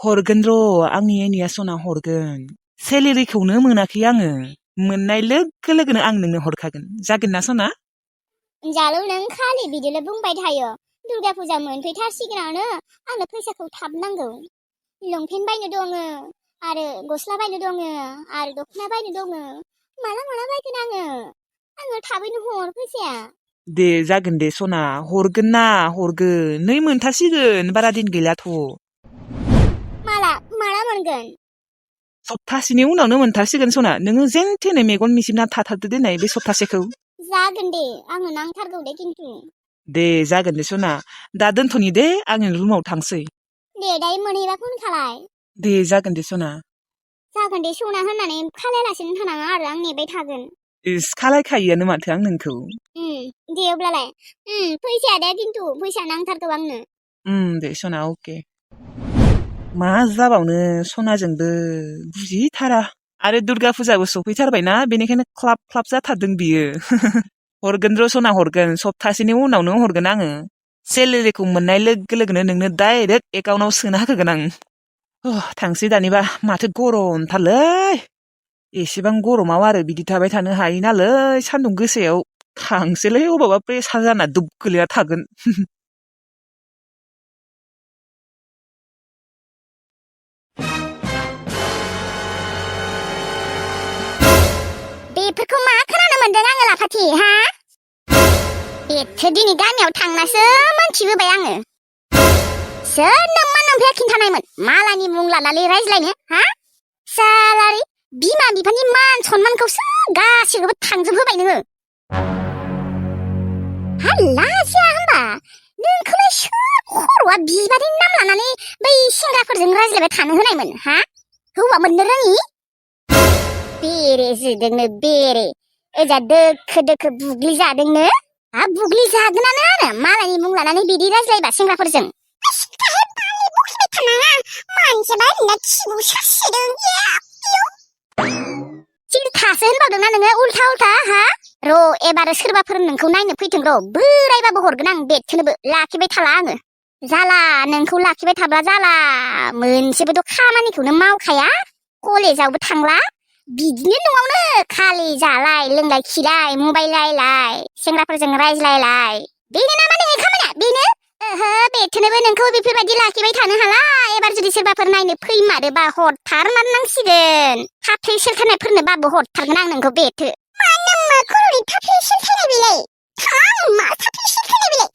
हरगोन र' आंनि एनिया सना हरगोन सेलेरिखौनो मोनाखै आङो मोननाय लोगो लोगोनो आं नोंनो हरखागोन जागोन ना सना जालौ नों खालि बिदिल' बुंबाय थायो दुर्गा फुजा मोनफैथारसिगोनानो आंनो फैसाखौ थाब नांगौ लंपेन्ट बायनो दङ आरो गस्ला बायनो दङ आरो दख'ना बायनो दङ माला बायगोन आङो थाबैनो हर फैसाया दे जागोन दे सना हरगोन ना हरगोन नै मोनथारसिगोन बारा दिन गैलाथ' माला मोनगोन सप्तासेनि उनावनो मोनथारसिगोन सना नोङो जेन थेनै मेगन मिसिबना थाथारदो दोननाय बे सप्तासेखौ जागोन दे आंनो नांथारगौ दे खिन्थु दे जागोन दे सना दा दोनथ'नि दे आङो रुमाव थांसै दे दायो मोनहैबा फन खालाय दे जागोन दे सना जागोन दे सना होननानै खालायालासेनो थानाङा आरो आं नेबाय थागोन इस खालायखायोआनो माथो आं नोंखौ दे अब्लालाय फैसाया दे खिन्थु फैसा नांथारगौ आंनो दे सना अके मा जाबावनो सनाजोंबो बुजिथारा आरो दुर्गा फुजाबो सफैथारबायना बेनिखायनो क्लाब क्लाब जाथारदों बियो हरगोन र' सना हरगोन सप्तासेनि उनावनो हरगोन आङो सेलेरिखौ मोननाय लोगो लोगोनो नोंनो डाइरेक्ट एकाउन्टाव सोना होगोन आं थांसै दानिबा माथो गरमथारलै एसेबां गरमाव आरो बिदि थाबाय थानो हायो नालाय सान्दुं गोसायाव थांसैलै अबावबा प्रेसार जाना दुब गोलैना थागोन बेफोरखौ मा खोनानो मोनदों आङो लाफाथि हा बेथो दिनै गामियाव थांनासो मोनथिबोबाय आङो सोरनो मा नोमफाया खिन्थानायमोन मालानि मुं लानानै रायज्लायनो हा सालारि बिमा बिफानि मान सनमानखौसो गासैखौबो थांजोबहोबाय नोङो हा लाजिया होनबा नोंखौलाय सोर खर'आ बिबारनि नाम लानानै बै सेंग्राफोरजों रायज्लायबाय थानो होनायमोन हा हौवा मोननो रोङि बेरे जोदोंनो बेरे ओजा दोखो बुग्लि जादोंनो हा बुग्लि जागोनानो आरो मालायनि मुं लानानै बिदि रायज्लायबा सेंग्राफोरजों सिलथासो होनबावदोंना नोङो उल्था हा र' एबारो सोरबाफोर नोंखौ नायनो फैथों र' बोरायबाबो हरगोन आं बेथोनोबो लाखिबाय थाला आङो जाला नोंखौ लाखिबाय थाब्ला जाला मोनसेबोथ' खामानिखौनो मावखाया कलेजावबो थांला बिदिनो न'आवनो खालि जालाय लोंलाय खिलाय मबाइल नायलाय सेंग्राफोरजों रायज्लायलाय बेनो नामा नोंनि खामानिया बेनो ओहो बेथोनोबो नोंखौ बेफोरबायदि लाखिबाय थानो हाला एबार जुदि सोरबाफोर नायनो फैमारोबा हरथारनांसिगोन थाफ्ले सेलथारनायफोरनोबाबो हरथारगोन आं नोंखौ बेथो मानो मा खर'नि थाफ्ले सेलथारनाय बेलाय मा थाफ्ले सेलथारनाय बेलाय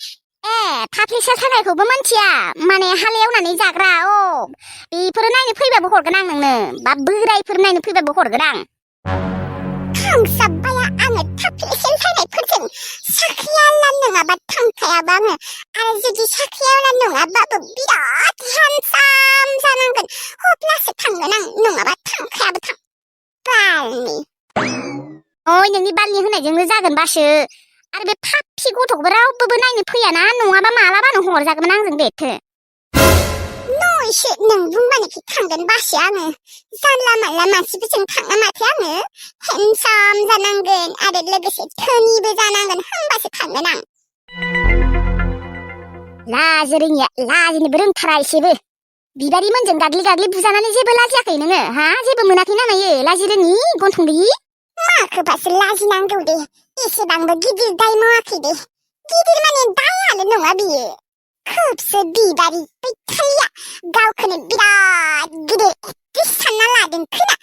थाफ्ले सेलथारनायखौबो मिन्थिया माने हाल एवनानै जाग्रा बेफोरो नायनो फैबाबो हरगोन आं नोंनो बा बोरायफोर नायनो फैबाबो हरगोन आं थांसाबबाया आङो थाफ्ले सेलथारनायफोरजों साख्रियाला नङाबा थांखायाबा आङो आरो जुदि साख्रियाला नङाबाबो बिराद हानसाम जानांगोन अब्लासो थांगोन आं नङाबा थांखायाबो थां बालनि ओइ नोंनि बालनि होनायजोंनो जागोन बासो आरो बे फाफि गथ'खौबो रावबोबो नायनो फैयाना नङाबा मालाबानो हरजागौमोन आंजों बेथो नयसो नों बुंबानोखि थांगोन बासो आङो जानला मानला मानसिफोरजों थाङा माथो आङो हेन्डसाम जानांगोन आरो लोगोसे धोनिबो जानांगोन होमबासो थांगोन आं लाजि रोङिया लाजिनोबो रोंथारा एसेबो बिबारिमोनजों गाग्लि बुजानानै जेबो लाजियाखै नोङो हा जेबो मोनाखै नामायो लाजि रोङि गन्थं गैयि माखौबासो लाजिनांगौ दे एसेबांबो गिदिर दाय मावाखै दे गिदिर माने दायानो नङा बियो खोबसो बिबारि बै खालिया गावखौनो बिराद गिदिर एक्ट्रिस सानना लादों खोना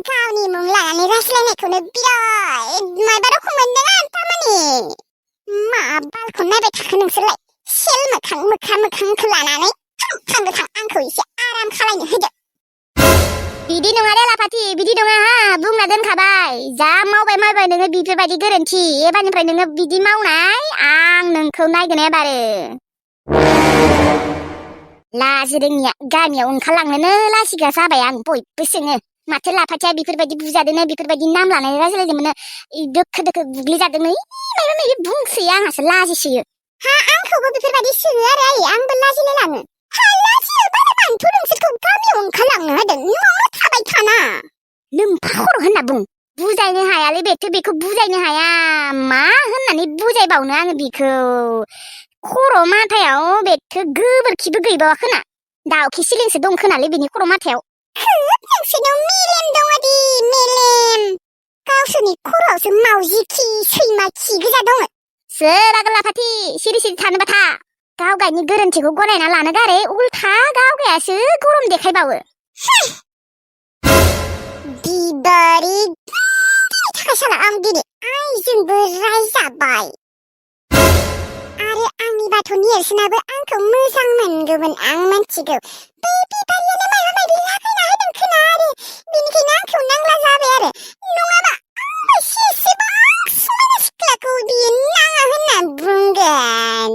गावनि मुं लानानै रायज्लायनायखौनो बिराद माबा रखम मोनदों आं थारमाने मा बालखौ नायबाय थाखो नोंसोरलाय सेल मोखांखौ लानानै थां आंखौ एसे आराम खालायनो होदो बिदि नङा दे लाफाथि बिदि नङा हा बुंना दोनखाबाय जा मावबाय नोङो बेफोरबायदि गोरोन्थि एबारनिफ्राय नोङो बिदि मावनाय आं नोंखौ नायगोन एबारो लाजि रोङिया गामियाव ओंखारलांनोनो लाजिग्रा जाबाय आं बयबो सोङो माथो लाफाथिया बेफोरबायदि बुजादोंनो बेफोरबायदि नाम लानानै रायज्लायदोंमोन दोखो बुग्लि जादोंनो माबा माबि बुंसोयो आंहासो लाजिसोयो हा आंखौबो बेफोरबायदि सोङो आरो आयै आंबो लाजिलाय लाङो हा लाजियो बारा मानोथ' नोंसोरखौ गामियाव ओंखारलांनो होदों न'आवनो थाबाय थाना लोमफा खर' होनना बुं बुजायनो हायालै बेखौ बुजायनो हाया मा होननानै बुजायबावनो आङो बेखौ खर' माथायाव बेथो गोबोरखिबो गैबावा खोना दाउखि सिलिंसो दं खोनालै बिनि खर' माथायाव नोंसोरनाव मेलेम दङदि मेलेम गावसोरनि खर'आवसो मावजि खि सैमा खि गोजा दङ सोर आगोला फाथि सिरि सिरि थानोबा था गावगायनि गोरोन्थिखौ गनायना लानो गारै उल्था गावगायासो गरम देखायबावो बिबारि थाखाय साला आं दिनै आइजोंबो रायजाबाय आरो आंनि बाथ' नेरसोनाबो आंखौ मोजां मोनगौमोन आं मिथिगौ बै बिबारियानो माबा माबि लागायना होदों खोना आरो बेनिखायनो आंखौ नांला जाबाय आरो नङाबा आंबो एसेबां समायना सिख्लाखौ बियो नाङा होनना बुंगोन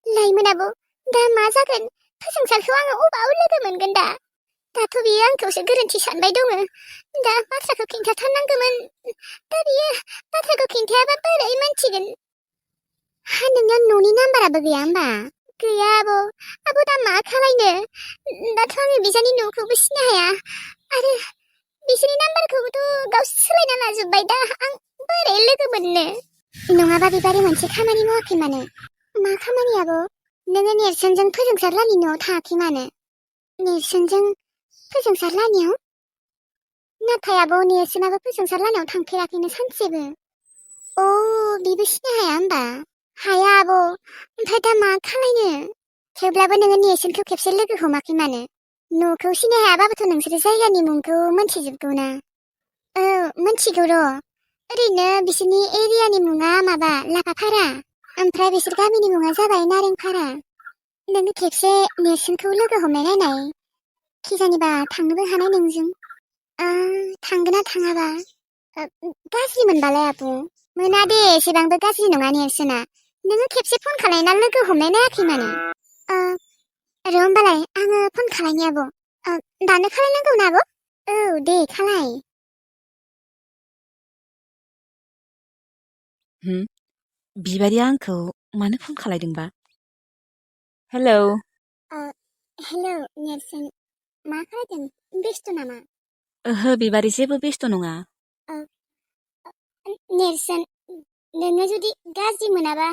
लाइमोनाबो दा मा जागोन फोजोंसारखौ आङो अबाव लोगो मोनगोन दाथ' बियो आंखौसो गोरोन्थि सानबाय दङ दा बाथ्राखौ खिन्थाथारनांगौमोन दा बियो बाथ्राखौ खिन्थायाबा बोरै मोनथिगोन हा नोंनाव न'नि नाम्बाराबो गैया होमबा गैया आब' दा मा खालायनो दाथ' आङो बिजानि न'खौबो सिनाय हाया आरो बिसोरनि नाम्बारखौबोथ' गावसो सोलायना लाजोब्बाय दा आं बोरै लोगो मोननो नङाबा बिबारि मोनसे खामानि मावाखै मानो मा खामानि आब' नोङो नेरसोनजों फोजोंसारलानि न'आव थाङाखै मानो नेरसोनजों फोजोंसारलानियाव नाथाय आब' नेरसोनाबो फोजोंसारलानियाव थांफेराखैनो सानसेबो अ बिबो सिनाय हाया होमबा हाया आब' ओमफ्राय दा मा खालायनो थेवब्लाबो नोङो नेरसोनखौ खेबसे लोगो हमाखै मानो न'खौ सिनाय हायाबाबोथ' नोंसोरो जायगानि मुंखौ मोनथिजोबगौ ना औ मोनथिगौ र' ओरैनो बिसोरनि एरियानि मुङा माबा लाफाफारा ओमफ्राय बिसोर गामिनि मुङा जाबाय नारेंफारा नोङो खेबसे नेरसोनखौ लोगो हमनाय नायनाय खिजानिबा थांनोबो हानाय नोंजों थांगोना थाङाबा गाज्रि मोनबालाय आब' मोना दे एसेबांबो गाज्रि नङा नेरसोना नोङो खेबसे फन खालायना लोगो हमनाय नायाखै मानो र' होमबालाय आङो फन खालायनि आब' दानो खालायनांगौ ना आब' औ दे खालाय बिबारिया आंखौ मानो फन खालायदोंबा हेलौ हेलौ नेरसोन मा खालायदों बेस्थ' नामा ओहो बिबारि जेबो बेस्थ' नङा नेरसोन नोङो जुदि गाज्रि मोनाबा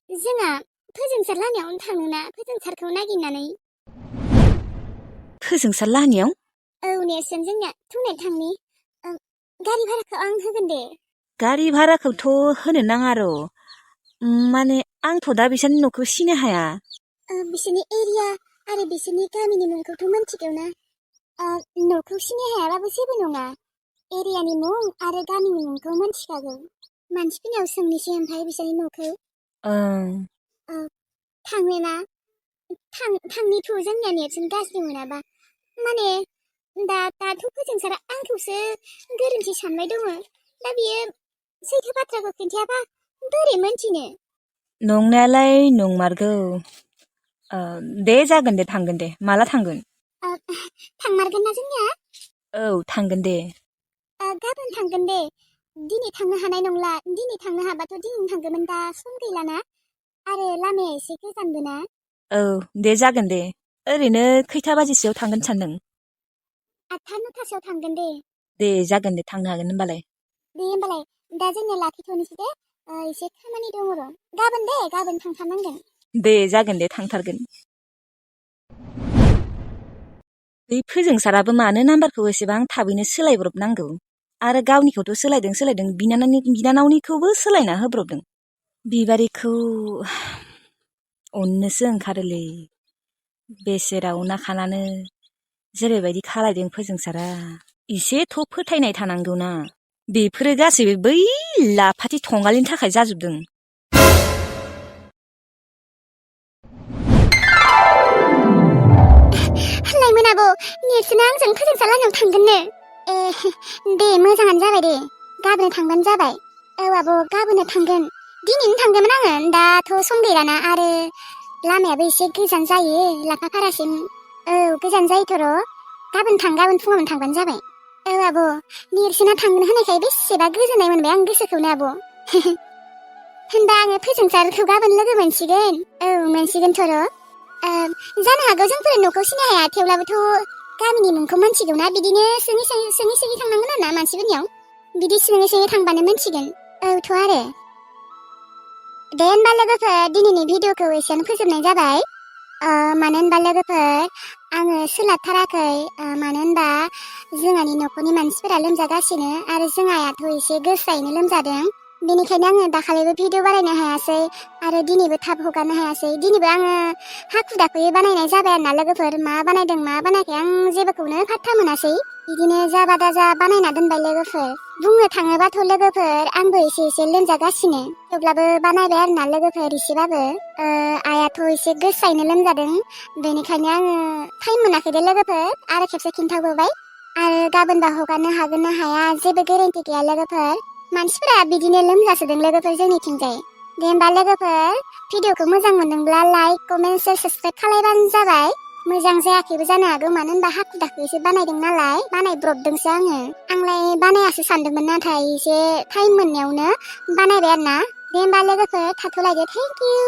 जोंहा फोजोंसार लामायावनो थाङोना फोजोंसारखौ नागिरनानै फोजोंसार लाहानियाव औ नेरसोन जोंनिया थुनाय थांनि गारि भाराखौ आं होगोन दे गारि भाराखौथ' होनो नाङा र' माने आंथ' दा बिसोरनि न'खौ सिनाय हाया बिसोरनि एरिया आरो बिसोरनि गामिनि मुंखौथ' मोनथिगौ ना न'खौ सिनाय हायाबाबो जेबो नङा एरियानि मुं आरो गामिनि मुंखौ मोनथिखागौ मानसिफोरनियाव सोंनोसै ओमफ्राय बिसोरनि न'खौ थांनोना थांनिथ' जोंनिया नेरसोन गाज्रि मोनाबा माने दाथ' फोजोंसारा आंखौसो गोरोन्थि सानबाय दङ दा बियो सैथो बाथ्राखौ खिन्थायाबा बोरै मोनथिनो नंनायालाय नंमारगौ दे जागोन दे थांगोन दे माला थांगोन थांमारगोन ना जोंनिया औ थांगोन दे गाबोन थांगोन दे दिनै थांनो हानाय नंला दिनै थांनो हाबाथ' दिनै थांगौमोन दा सम गैलाना आरो लामाया एसे गोजानबो ना औ दे जागोन दे ओरैनो खैथा बाजिसोआव थांगोन सानदों 8-9थासोआव थांगोन दे जागोन दे थांनो हागोन होनबालाय दे होमबालाय दा जोंनिया लाखिथ'नोसै दे एसे खामानि दङ र' गाबोन थांथारनांगोन दे जागोन दे थांथारगोन बै फोजोंसाराबो मानो नाम्बारखौ एसेबां थाबैनो सोलायब्रबनांगौ आरो गावनिखौथ' सोलायदों बिनानावनिखौबो सोलायना होब्रबदों बिबारिखौ अननोसो ओंखारोलै बेसेरा अना खानानो जेरैबायदि खालायदों फोजोंसारा एसेथ' फोथायनाय थानांगौना बेफोरो गासैबो बै लाफाथि थंगालिनि थाखाय जाजोबदों लाइमोन आब' नेरसोना आंजों फोजोंसार लामायाव थांगोननो दे मोजाङानो जाबाय दे गाबोन थांबानो जाबाय औ आब' गाबोननो थांगोन दिनैनो थांगौमोन आङो दाथ' सम गैलाना आरो लामायाबो एसे गोजान जायो लाफाफारासिम औ गोजान जायोथ' र' गाबोन फुङावनो थांबानो जाबाय औ आब' नेरसोना थांगोन होनायखाय बेसेबा गोजोननाय मोनबाय आं गोसोखौनो आब' होनबा आङो फोजोंसारखौ गाबोन लोगो मोनसिगोन औ मोनसिगोनथ' र' जानो हागौ जोंफोर न'खौ सिनाय हाया थेवब्लाबोथ' गामिनि मुंखौ मोनथिगौना बिदिनो सोङै थांनांगोन आरो ना मानसिफोरनियाव बिदि सोङै थांबानो मोनथिगोन औथ' आरो दे होनबा लोगोफोर दिनैनि भिडिअखौ एसेयावनो फोजोबनाय जाबाय मानो होनबा लोगोफोर आङो सोलाबथाराखै मानो होनबा जोंहानि न'खरनि मानसिफोरा लोमजागासिनो आरो जोंहायाथ' एसे गोसायैनो लोमजादों बेनिखायनो आङो दाखालिबो भिडिअ बानायनो हायासै आरो दिनैबो थाब हगारनो हायासै दिनैबो आङो हाखु दाखुयै बानायनाय जाबाय आरोना लोगोफोर मा बानायदों मा बानायाखै आं जेबोखौनो फात्ता मोनासै बिदिनो जाबा दाजा बानायना दोनबाय लोगोफोर बुंनो थाङोबाथ' लोगोफोर आंबो एसे लोमजागासिनो थेवब्लाबो बानायबाय आरोना लोगोफोर एसेबाबो आइयाथ' एसे गोसायैनो लोमजादों बेनिखायनो आङो टाइम मोनाखै दे लोगोफोर आरो खेबसे खिन्थाबोबाय आरो गाबोनबा हगारनो हागोन ना हाया जेबो गेरेन्टि गैया लोगोफोर मानसिफोरा बिदिनो लोमजासोदों लोगोफोर जोंनिथिंजाय दे होमबा लोगोफोर भिडिअखौ मोजां मोनदोंब्ला लाइक कमेन्ट शेयार साबसक्राइब खालायबानो जाबाय मोजां जायाखैबो जानो हागौ मानो होनबा हाखु दाखुयैसो बानायदों नालाय बानायब्रबदोंसो आंलाय बानायासो सानदोंमोन नाथाय एसे टाइम मोननायावनो बानायबाय आरोना दे होमबा लोगोफोर थाथ'लायदो थेंक इउ